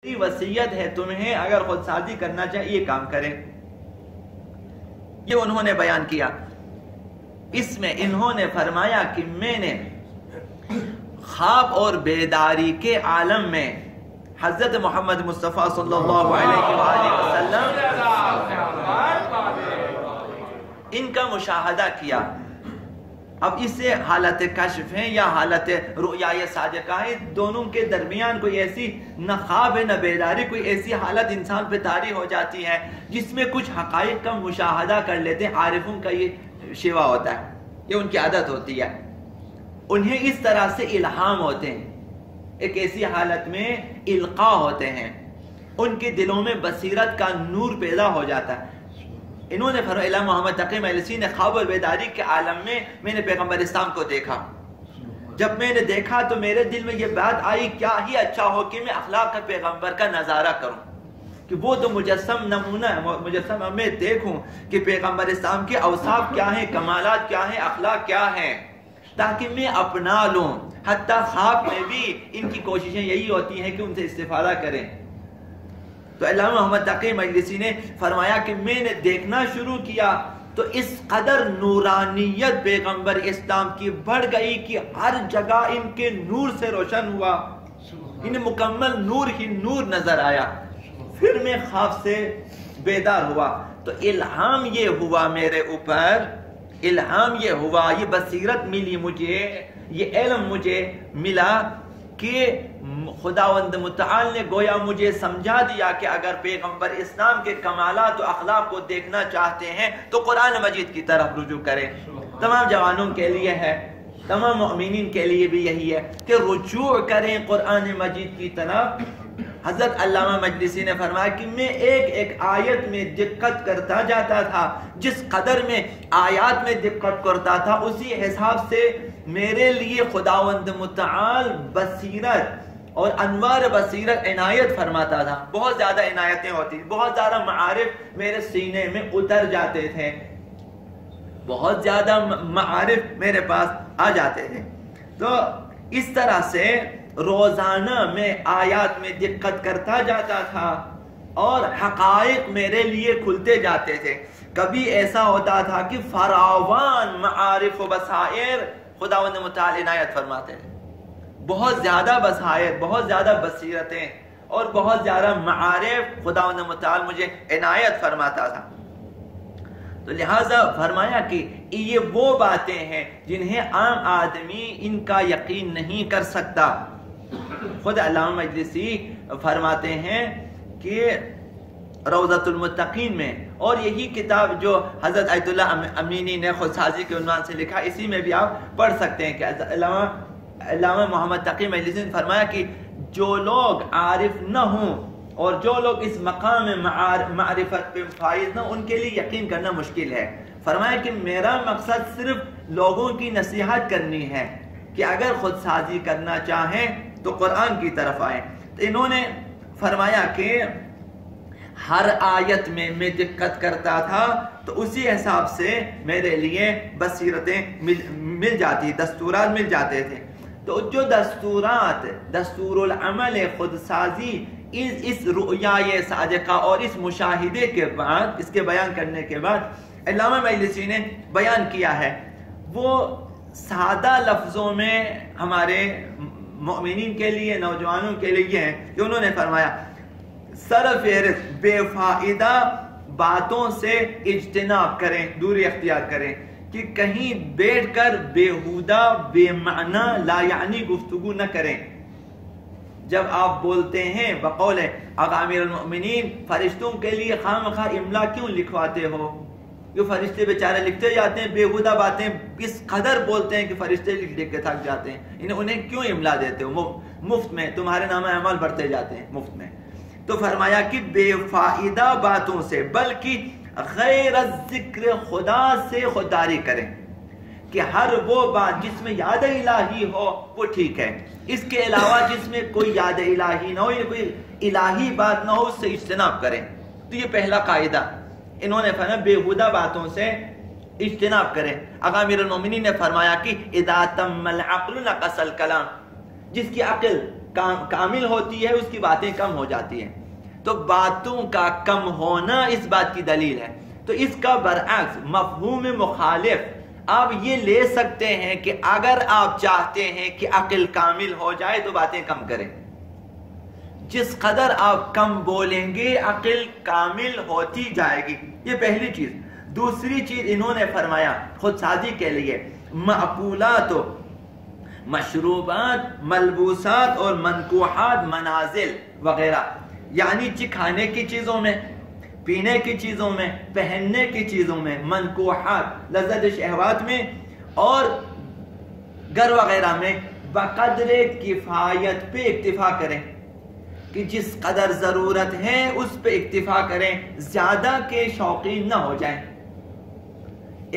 وصیت ہے تمہیں اگر خود سازی کرنا چاہیے یہ کام کریں. یہ انہوں نے بیان کیا. اس میں انہوں نے فرمایا کہ میں نے خواب اور بیداری کے عالم میں حضرت محمد مصطفیٰ صلی اللہ علیہ وآلہ وسلم ان کا مشاہدہ کیا. اب اس سے حالت کشف ہے یا حالت رؤیا صادقہ ہے، دونوں کے درمیان کوئی ایسی نہ خواب ہے نہ بیداری، کوئی ایسی حالت انسان پہ طاری ہو جاتی ہے جس میں کچھ حقائق کا مشاہدہ کر لیتے ہیں. عارفوں کا یہ شیوا ہوتا ہے، یہ ان کی عادت ہوتی ہے. انہیں اس طرح سے الہام ہوتے ہیں، ایک ایسی حالت میں القاء ہوتے ہیں، ان کے دلوں میں بصیرت کا نور پیدا ہو جاتا ہے. انہوں نے فرمایا محمد تقی مجلسی نے خواب اور بیداری کے عالم میں نے پیغمبر اسلام کو دیکھا. جب میں نے دیکھا تو میرے دل میں یہ بات آئی کیا ہی اچھا ہو کہ میں اخلاق کا پیغمبر کا نظارہ کروں، کہ وہ تو مجسم نمونہ ہے، مجسم میں دیکھوں کہ پیغمبر اسلام کے اوصاف کیا ہیں، کمالات کیا ہیں، اخلاق کیا ہیں، تاکہ میں اپنا لوں. حتیٰ خواب میں بھی ان کی کوششیں یہی ہوتی ہیں کہ ان سے استفادہ کریں. تو علامہ محمد تقی مجلسی نے فرمایا کہ میں نے دیکھنا شروع کیا تو اس قدر نورانیت پیغمبر اسلام کی بڑھ گئی کہ ہر جگہ ان کے نور سے روشن ہوا، انہیں مکمل نور ہی نور نظر آیا. پھر میں خواب سے بیدار ہوا تو الہام یہ ہوا میرے اوپر، الہام یہ ہوا، یہ بصیرت ملی مجھے، یہ علم مجھے ملا کہ خداوند متعال نے گویا مجھے سمجھا دیا کہ اگر پیغمبر اسلام کے کمالات و اخلاق کو دیکھنا چاہتے ہیں تو قرآن مجید کی طرف رجوع کریں. تمام جوانوں کے لیے ہے، تمام مؤمنین کے لیے بھی یہی ہے کہ رجوع کریں قرآن مجید کی طرف. حضرت علامہ مجلسی نے فرمایا کہ میں ایک ایک آیت میں دقت کرتا جاتا تھا، جس قدر میں آیات میں دقت کرتا تھا اسی حساب سے میرے لیے خداوند متعال بصیرت اور انوار بصیرت عنایت فرماتا تھا. بہت زیادہ عنایتیں ہوتی، بہت زیادہ معارف میرے سینے میں اتر جاتے تھے، بہت زیادہ معارف میرے پاس آ جاتے تھے. تو اس طرح سے روزانہ میں آیات میں دقت کرتا جاتا تھا اور حقائق میرے لیے کھلتے جاتے تھے. کبھی ایسا ہوتا تھا کہ فراوان معارف و بصائر خداوند متعال عنایت فرماتے تھے، بہت زیادہ بصائر، بہت زیادہ بصیرتیں اور بہت زیادہ معارف خداوند متعال مجھے عنایت فرماتا تھا. تو لہٰذا فرمایا کہ یہ وہ باتیں ہیں جنہیں عام آدمی ان کا یقین نہیں کر سکتا. خود علامہ مجلسی فرماتے ہیں کہ روضۃ المتقین میں، اور یہی کتاب جو حضرت آیت اللہ امینی نے خود سازی کے عنوان سے لکھا، اسی میں بھی آپ پڑھ سکتے ہیں کہ علامہ محمد تقی مجلسی نے فرمایا کہ جو لوگ عارف نہ ہوں اور جو لوگ اس مقام معرفت پہ فائز نہ، ان کے لیے یقین کرنا مشکل ہے. فرمایا کہ میرا مقصد صرف لوگوں کی نصیحت کرنی ہے کہ اگر خود سازی کرنا چاہیں تو قرآن کی طرف آئیں. تو انہوں نے فرمایا کہ ہر آیت میں دقت کرتا تھا تو اسی حساب سے میرے لیے بصیرتیں مل جاتی، دستورات مل جاتے تھے. تو جو دستورات، دستور العمل خود سازی اس رؤیا صادقہ اور اس مشاہدے کے بعد، اس کے بیان کرنے کے بعد علامہ مجلسی نے بیان کیا ہے، وہ سادہ لفظوں میں ہمارے مؤمنین کے لیے، نوجوانوں کے لیے ہیں کہ انہوں نے فرمایا سرفہرست بے فائدہ باتوں سے اجتناب کریں، دوری اختیار کریں، کہ کہیں بیٹھ کر بیہودہ بے معنی لا یعنی گفتگو نہ کریں. جب آپ بولتے ہیں بقول آقا امیر المؤمنین فرشتوں کے لیے خواہ املا کیوں لکھواتے ہو؟ یہ فرشتے بیچارے لکھتے جاتے ہیں بیہودہ باتیں، اس قدر بولتے ہیں کہ فرشتے لکھ کے تھک جاتے ہیں، انہیں کیوں املا دیتے ہو؟ مفت میں تمہارے نام اعمال بڑھتے جاتے ہیں مفت میں. تو فرمایا کہ بے فائدہ باتوں سے بلکہ غیر ذکر خدا سے خودداری کریں، کہ ہر وہ بات جس میں یاد الہی ہو وہ ٹھیک ہے، اس کے علاوہ جس میں کوئی یاد الہی نہ ہو یا کوئی الہی بات نہ ہو اس سے اجتناب کریں. تو یہ پہلا قاعدہ انہوں نے فرمایا بیہودہ باتوں سے اجتناب کریں. آقا امیر المومنین نے فرمایا کہ اذا تم العقل نقص الکلام، جس کی عقل کامل ہوتی ہے اس کی باتیں کم ہو جاتی ہیں. تو باتوں کا کم ہونا اس بات کی دلیل ہے. تو اس کا برعکس مفہوم مخالف آپ یہ لے سکتے ہیں کہ اگر آپ چاہتے ہیں کہ عقل کامل ہو جائے تو باتیں کم کریں. جس قدر آپ کم بولیں گے عقل کامل ہوتی جائے گی. یہ پہلی چیز. دوسری چیز انہوں نے فرمایا خود سازی کے لیے معقولات و مشروبات ملبوسات اور منکوحات منازل وغیرہ، یعنی کھانے کی چیزوں میں، پینے کی چیزوں میں، پہننے کی چیزوں میں، منکوحات لذت شہوات میں اور گھر وغیرہ میں بقدر کفایت پہ اکتفا کریں کہ جس قدر ضرورت ہے اس پہ اکتفا کریں، زیادہ کے شوقین نہ ہو جائیں.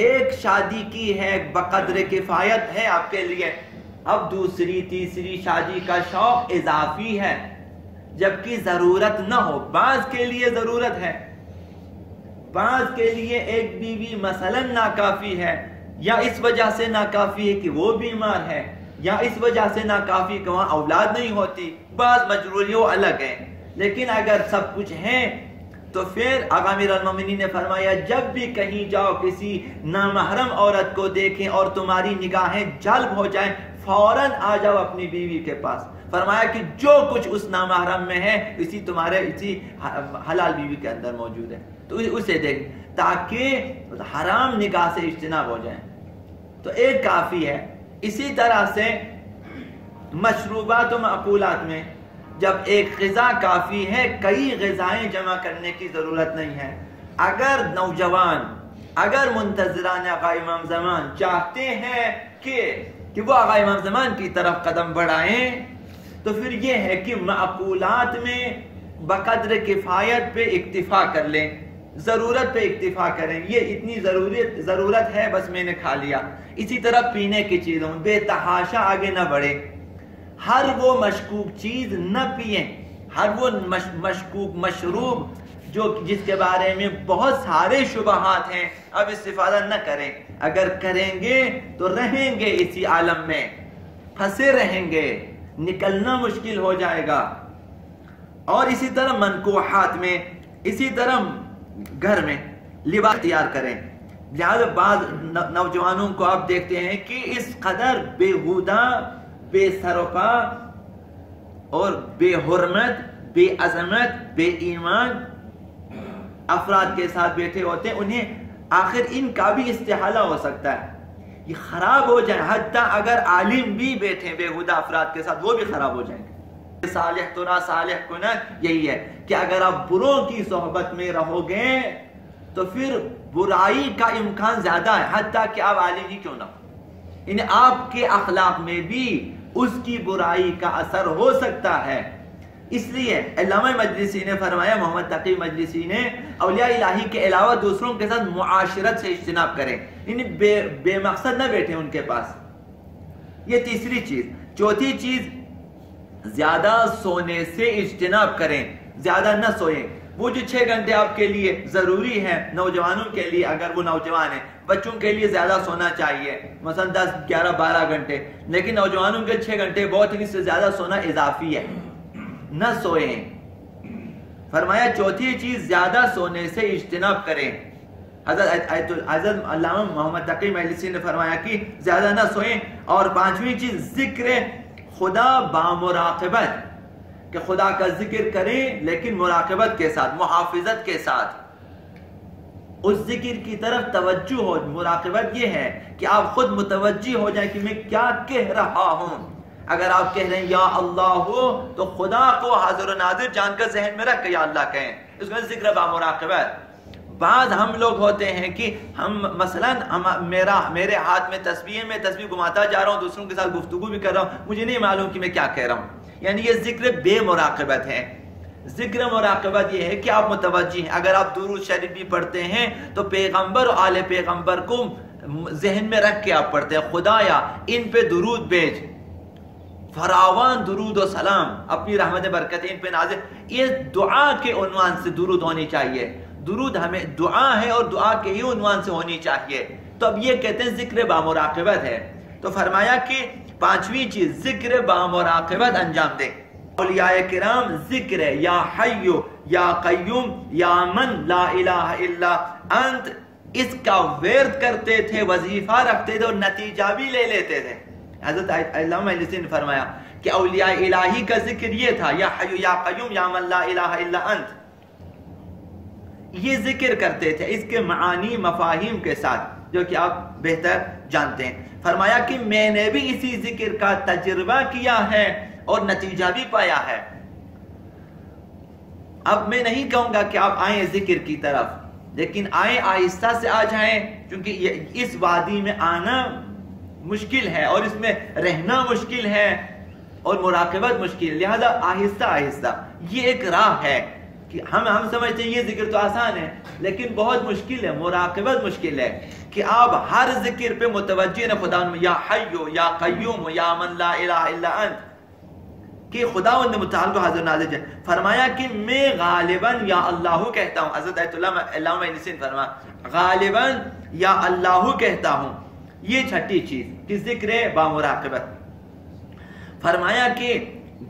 ایک شادی کی ہے بقدر کفایت ہے آپ کے لیے، اب دوسری تیسری شادی کا شوق اضافی ہے جبکہ ضرورت نہ ہو. بعض کے لیے ضرورت ہے، بعض کے لیے ایک بیوی مثلا ناکافی ہے، یا اس وجہ سے ناکافی ہے کہ وہ بیمار ہے، یا اس وجہ سے ناکافی کہ وہاں اولاد نہیں ہوتی. بعض مجبوریوں الگ ہیں. لیکن اگر سب کچھ ہیں تو پھر آقا امیر المومنین نے فرمایا جب بھی کہیں جاؤ کسی نامحرم عورت کو دیکھیں اور تمہاری نگاہیں جلب ہو جائیں فوراً آ جاؤ اپنی بیوی کے پاس. فرمایا کہ جو کچھ اس نامحرم میں ہے اسی حلال بیوی کے اندر موجود ہے، تو اسے دیکھ تاکہ حرام نگاہ سے اجتناب ہو جائیں. تو ایک کافی ہے. اسی طرح سے مشروبات و معقولات میں جب ایک غذا کافی ہے، کئی غذائیں جمع کرنے کی ضرورت نہیں ہے. اگر نوجوان، اگر منتظران آقا امام زمان چاہتے ہیں کہ وہ آقا امام زمان کی طرف قدم بڑھائیں تو پھر یہ ہے کہ معقولات میں بقدر کفایت پہ اکتفا کر لیں، ضرورت پہ اکتفا کریں. یہ اتنی ضرورت ہے بس میں نے کھا لیا. اسی طرح پینے کی چیزوں بے تحاشا آگے نہ بڑھیں. ہر وہ مشکوک چیز نہ پئیں، ہر وہ مشکوک مشروب جس کے بارے میں بہت سارے شبہات ہیں اب استفادہ نہ کریں. اگر کریں گے تو رہیں گے اسی عالم میں، پھنسے رہیں گے، نکلنا مشکل ہو جائے گا. اور اسی طرح منکوحات میں، اسی طرح گھر میں لباس تیار کریں. لہذا بعض نوجوانوں کو آپ دیکھتے ہیں کہ اس قدر بےہودہ، بے سروپا اور بے حرمت، بے عظمت، بے ایمان افراد کے ساتھ بیٹھے ہوتے ہیں. انہیں آخر ان کا بھی استحالہ ہو سکتا ہے، یہ خراب ہو جائے. حتیٰ اگر عالم بھی بیٹھے بےہودہ افراد کے ساتھ وہ بھی خراب ہو جائیں گے. صالح تنا صالح کنا یہی ہے کہ اگر آپ بروں کی صحبت میں رہو گے تو پھر برائی کا امکان زیادہ ہے، حتیٰ کہ آپ عالم ہی کیوں نہ ہو. یعنی آپ کے اخلاق میں بھی اس کی برائی کا اثر ہو سکتا ہے. اس لیے علامہ مجلسی نے فرمایا، محمد تقی مجلسی نے، اولیاء الہی کے علاوہ دوسروں کے ساتھ معاشرت سے اجتناب کریں، یعنی بے مقصد نہ بیٹھیں ان کے پاس. یہ تیسری چیز. چوتھی چیز زیادہ سونے سے اجتناب کریں، زیادہ نہ سوئیں. وہ جو 6 گھنٹے آپ کے لیے ضروری ہے نوجوانوں کے لیے، اگر وہ نوجوان ہیں، بچوں کے لیے زیادہ سونا چاہیے، مثلا 10 11 12 گھنٹے، لیکن نوجوانوں کے 6 گھنٹے بہت ہی، اس سے زیادہ سونا اضافی ہے، نہ سوئیں. فرمایا چوتھی چیز زیادہ سونے سے اجتناب کریں. حضرت علامہ محمد تقی مجلسی نے فرمایا کہ زیادہ نہ سوئیں. اور 5ویں چیز ذکر خدا بامراقبت، کہ خدا کا ذکر کریں لیکن مراقبت کے ساتھ، محافظت کے ساتھ، اس ذکر کی طرف توجہ ہو. مراقبت یہ ہے کہ آپ خود متوجہ ہو جائیں کہ میں کیا کہہ رہا ہوں. اگر آپ کہہ رہے ہیں یا اللہ ہو تو خدا کو حاضر و ناظر جان کر ذہن میں رکھ کے یا اللہ کہیں، اس میں ذکر بامراقبت. بعض ہم لوگ ہوتے ہیں کہ ہم مثلا میرے ہاتھ میں تسبیح گھماتا جا رہا ہوں، دوسروں کے ساتھ گفتگو بھی کر رہا ہوں، مجھے نہیں معلوم کہ میں کیا کہہ رہا ہوں. یعنی یہ ذکر بے مراقبت ہے. ذکر مراقبت یہ ہے کہ آپ متوجہ ہیں. اگر آپ درود شریف بھی پڑھتے ہیں تو پیغمبر اور آل پیغمبر کو ذہن میں رکھ کے آپ پڑھتے ہیں. خدایا ان پہ درود بھیج، فراوان درود و سلام، اپنی رحمت برکت ان پہ نازل. یہ دعا کے عنوان سے درود ہونی چاہیے. درود ہمیں دعا ہے اور دعا کے ہی عنوان سے ہونی چاہیے. تو اب یہ کہتے ہیں ذکر بامراقبت ہے. تو فرمایا کہ 5ویں چیز ذکر بامراقبت انجام دے. اولیاء کرام ذکر ہے یا حیو یا قیوم یا من لا الہ الا انت، اس کا ورد کرتے تھے، وظیفہ رکھتے تھے اور نتیجہ بھی لے لیتے تھے۔ حضرت علامہ مجلسی نے فرمایا کہ اولیاء الہی کا ذکر یہ تھا، یا حیو یا قیوم یا من لا الہ الا انت، یہ ذکر کرتے تھے اس کے معانی مفاہیم کے ساتھ، جو کہ آپ بہتر جانتے ہیں۔ فرمایا کہ میں نے بھی اسی ذکر کا تجربہ کیا ہے اور نتیجہ بھی پایا ہے۔ اب میں نہیں کہوں گا کہ آپ آئیں ذکر کی طرف، لیکن آئیں آہستہ سے آ جائیں، کیونکہ اس وادی میں آنا مشکل ہے اور اس میں رہنا مشکل ہے اور مراقبت مشکل ہے، لہذا آہستہ آہستہ یہ ایک راہ ہے کہ ہم سمجھتے ہیں یہ ذکر تو آسان ہے، لیکن بہت مشکل ہے، مراقبت مشکل ہے کہ آپ ہر ذکر پہ متوجہ نہ خدا یا حیو یا قیوم یا من لا الہ الا انت، کہ خداوند متعال کو حاضر نازر جائے۔ فرمایا کہ میں غالباً یا اللہ کہتا ہوں، حضرت علامہ مجلسی نے فرمایا غالباً یا اللہ کہتا ہوں، یہ چھٹی چیز کہ ذکر با مراقبت۔ فرمایا کہ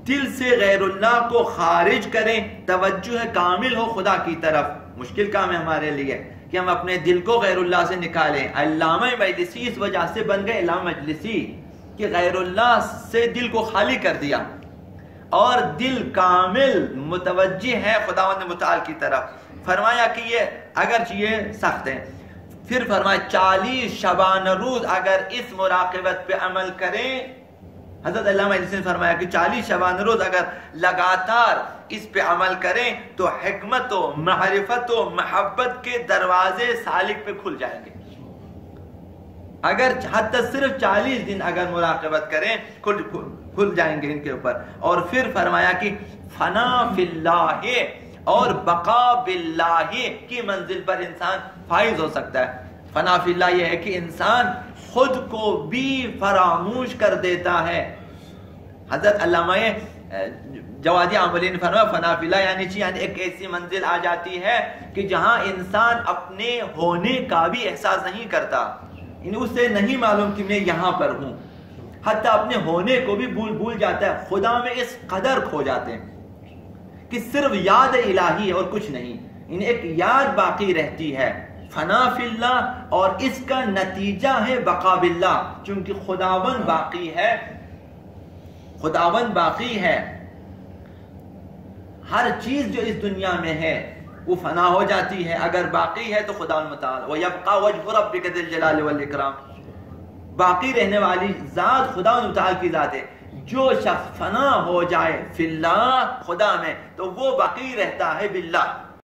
دل سے غیر اللہ کو خارج کریں، توجہ کامل ہو خدا کی طرف۔ مشکل کام ہے ہمارے لیے کہ ہم اپنے دل کو غیر اللہ سے نکالیں۔ علامہ مجلسی اس وجہ سے بن گئے علامہ مجلسی کہ غیر اللہ سے دل کو خالی کر دیا اور دل کامل متوجہ ہے خداوند متعال کی طرف۔ فرمایا کہ یہ اگرچہ یہ سخت ہے، پھر فرمایا 40 شبانہ روز اگر اس مراقبت پہ عمل کریں، حضرت علامہ مجلسی نے فرمایا کہ 40 شبانہ روز اگر لگاتار اس پہ عمل کریں تو حکمت و معرفت و محبت کے دروازے سالک پہ کھل جائیں گے۔ اگر حتی صرف 40 دن اگر مراقبت کریں کھل جائیں گے ان کے اوپر۔ اور پھر فرمایا کہ فنا فی اللہ اور بقا باللہ کی منزل پر انسان فائز ہو سکتا ہے۔ فنا فی اللہ یہ ہے کہ انسان خود کو بھی فراموش کر دیتا ہے۔ حضرت علامہ جوادی عاملی نے فرمایا فنا فی اللہ یعنی ایک ایسی منزل آ جاتی ہے کہ جہاں انسان اپنے ہونے کا بھی احساس نہیں کرتا، اسے نہیں معلوم کہ میں یہاں پر ہوں، حتی اپنے ہونے کو بھی بھول جاتا ہے، خدا میں اس قدر کھو جاتے ہیں کہ صرف یاد الہی ہے اور کچھ نہیں، ایک یاد باقی رہتی ہے۔ فنا فی اللہ اور اس کا نتیجہ ہے بقا باللہ، چونکہ خداوند باقی ہے، خداوند باقی ہے، ہر چیز جو اس دنیا میں ہے وہ فنا ہو جاتی ہے، اگر باقی ہے تو خداوند متعال وَيَبْقَى وَجْهُ رَبِّكَ ذِي الْجَلَالِ وَالْإِكْرَامِ، باقی رہنے والی ذات خداوند متعال کی ذات ہے۔ جو شخص فنا ہو جائے فی اللہ خدا میں تو وہ باقی رہتا ہے باللہ۔